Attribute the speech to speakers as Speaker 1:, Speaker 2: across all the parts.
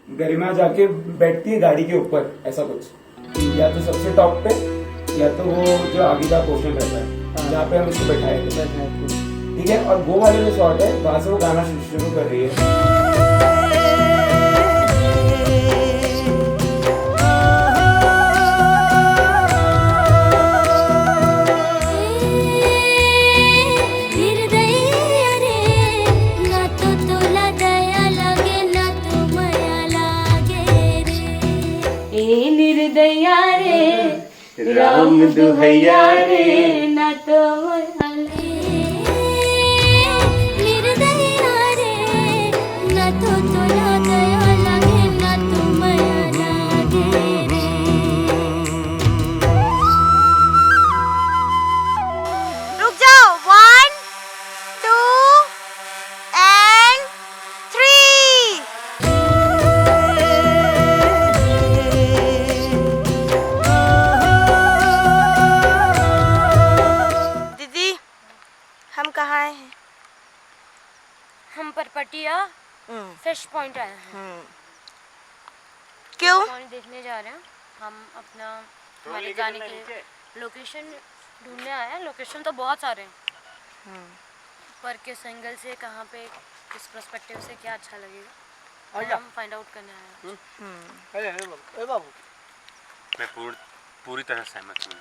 Speaker 1: गरिमा जाके बैठती है गाड़ी के ऊपर, ऐसा कुछ, या तो सबसे टॉप पे या तो वो जो आगे का पोर्शन रहता है जहाँ पे हम उसको बैठाए थे, ठीक है। और वो वाले जो शॉट है वहां से वो गाना शुरू कर रही है।
Speaker 2: निर्दया रे राम दुहैया रे ना तो निर्दया रे ना तो तोला दया लगे ना तो माया लागे रे। रुक जाओ, 1 2 and 3। हम कहाँ आए हैं?
Speaker 3: हम परपटिया फिश पॉइंट आए हैं।
Speaker 2: क्यों?
Speaker 3: पॉइंट देखने जा रहे हैं हम। अपना हमारे जाने के लोकेशन ढूंढने आए हैं। लोकेशन तो बहुत सारे हैं, पर किस एंगल से, कहाँ पे, किस पर्सपेक्टिव से क्या अच्छा लगेगा हम फाइंड आउट करने आए हैं।
Speaker 4: मैं पूरी तरह सहमत हूँ।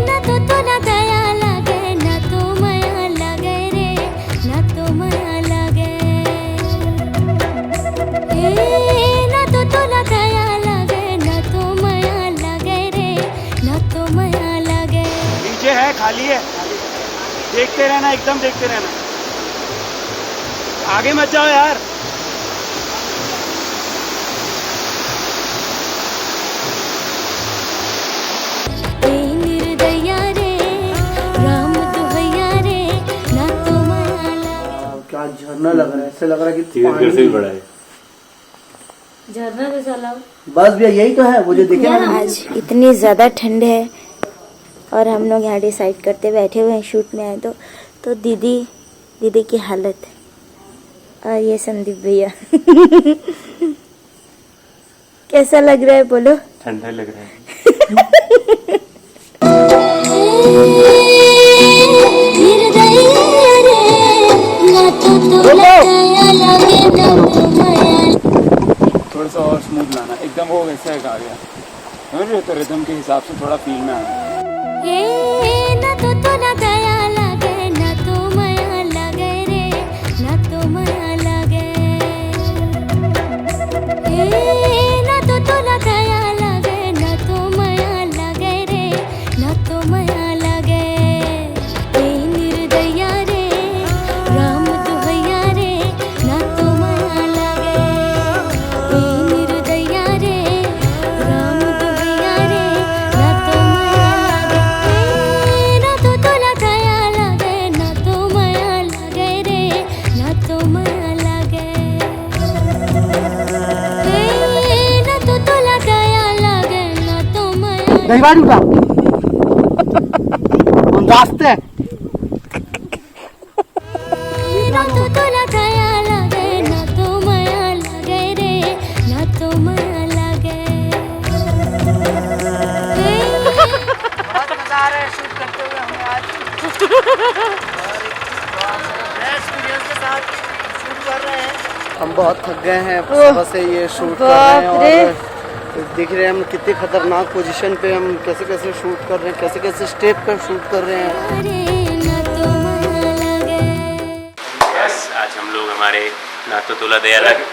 Speaker 2: ना तो तोला दया लगे ना तो माया लगे रे ना तो माया लगे। ना तो तोला दया लगे ना तो माया लगे रे ना तो माया लगे।
Speaker 1: नीचे है, खाली है, देखते रहना, एकदम देखते रहना, आगे मत जाओ यार।
Speaker 5: क्या झरना लग रहा है, ऐसे लग रहा है कि
Speaker 4: पानी से भी बड़ा है
Speaker 3: झरना जैसा लग।
Speaker 5: बस भैया यही तो है वो जो दिखे ना।
Speaker 6: आज इतनी ज़्यादा ठंड है और हम लोग यहाँ डिसाइड करते बैठे हुए हैं शूट में आए तो दीदी की हालत और ये संदीप भैया कैसा लग रहा है बोलो?
Speaker 4: ठंडा लग रहा है।
Speaker 1: थोड़ा सा और स्मूथ लाना, एकदम वो वैसा है गा गया, समझ रहे हो? तो रिदम के हिसाब से थोड़ा फील में आना।
Speaker 2: ना तो तोला दया लगे ना तो माया लगे रे ना तो माया लगे। ना तो तोला दया लगे ना तो माया लगे रे ना तो माया लगे। निर्दया रे राम दुहैया रे ना तो माया लगे। निर्दया रे राम दुहैया रे ना तो माया लगे। ना तो तोला दया लगे ना तो माया लगे रे ना तो माया लगे। ना तो तोला दया लगे ना तो माया।
Speaker 5: दहीवार उठा रास्ते
Speaker 2: ना तो तोला दया लगे ना तो माया लगे रे ना तो माया लगे।
Speaker 7: बहुत मजा आ रहा है शूट करते हुए हमें आज। एक्सपीरियंस के साथ शूट कर रहे हैं।
Speaker 5: हम बहुत थक गए हैं सुबह से ये शूट कर रहे हैं और दिख रहे हैं हम कितनी खतरनाक पोजीशन पे हम कैसे कैसे शूट कर रहे हैं, कैसे कैसे स्टेप पे शूट कर रहे हैं।
Speaker 2: ना तो माया लगे।
Speaker 4: बस आज हम लोग हमारे ना तो तोला दया लगे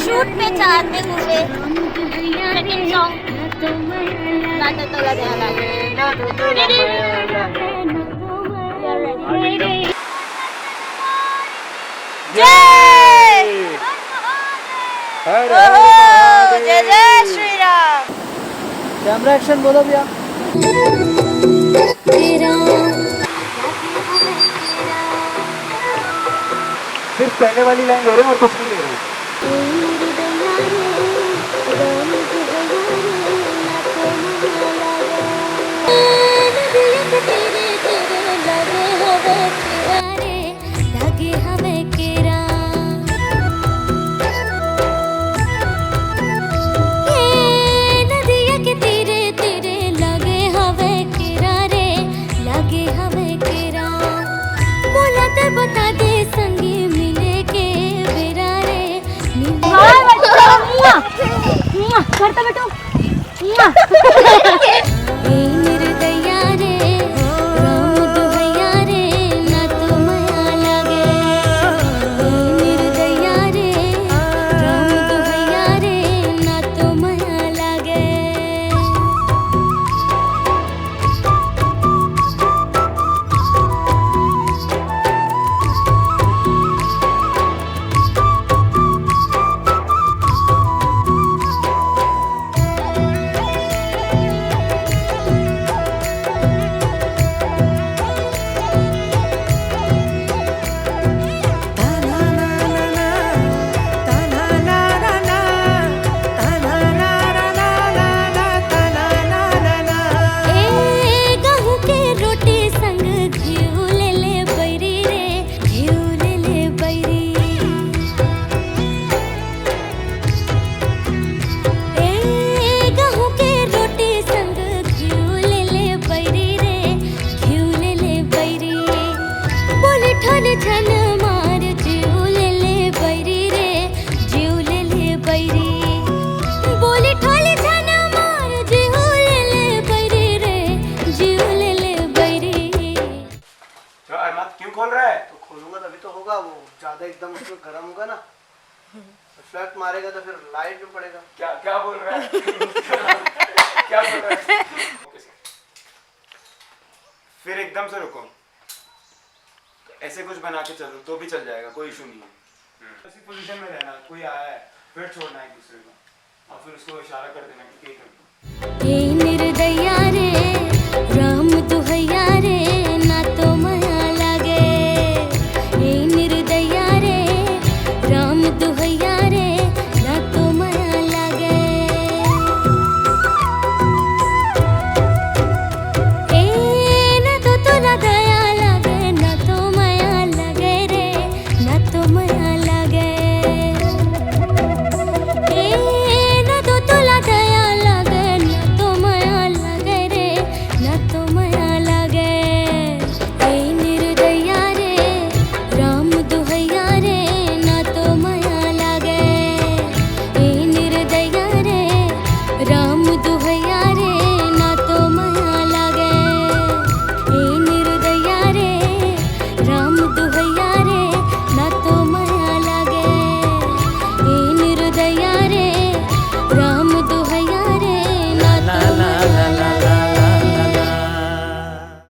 Speaker 2: शूट पे चाहते हुए सेकंड सॉन्ग
Speaker 7: ना तो तोला दया लागे ना तो तोला माया लागे जय जय श्री राम।
Speaker 5: कैमरा एक्शन बोलो भैया। सिर्फ पहले वाली लाइन ले रहे हैं और कुछ नहीं ले रहे हैं।
Speaker 2: लगे हमें केरा नदिया के तीरे तीरे लगे हवे केरा रे लगे हवे केरा बोला ते बता दे संगी मिले के बेरा रे करता बेटो निर्दया रे राम दुहैया रे ना तो माया लागे निर्दया रे राम दुहैया रे ना तो माया लागे गहूं के रोटी संग घिउ ले ले बैरी रे घिउ ले ले बैरी गहूं के रोटी संग घिउ ले ले बैरी रे घिउ ले ले बैरी बोले ठन ठन मार जीव ले ले बैरी रे जीव ले ले बैरी बोले ठन ठन मार जीव ले ले बैरी रे जीव ले ले बैरी
Speaker 1: तो अहमद क्यों खोल रहा है?
Speaker 5: तो खोलूंगा तभी तो होगा। वो ज्यादा एकदम उसमें गर्म होगा ना, रिफ्लेक्ट मारेगा तो फिर लाइट भी पड़ेगा।
Speaker 1: क्या क्या बोल रहा है? क्या बोल रहा है? फिर एकदम से रुको, ऐसे कुछ बना के चलो तो भी चल जाएगा, कोई इशू नहीं है। उसी पोजीशन में रहना, कोई आया है फिर छोड़ना एक दूसरे को और फिर उसको इशारा कर देना कि ये कर दो।
Speaker 2: हे निर्दया रे राम दुहैया रे ना तो माया लागे हे निर्दया रे राम दुहैया रे ना तो माया लागे ना तो तोला दया लागे ना तो माया लागे रे ना तो माया लागे ना तो तोला दया लागे ना तो माया लागे रे ना तो माया लागे निर्दया रे राम दुहैया रे ना तो माया लागे निर्दया रे राम दुहैया रे ना तो माया लागे निर्दया रे राम दुहैया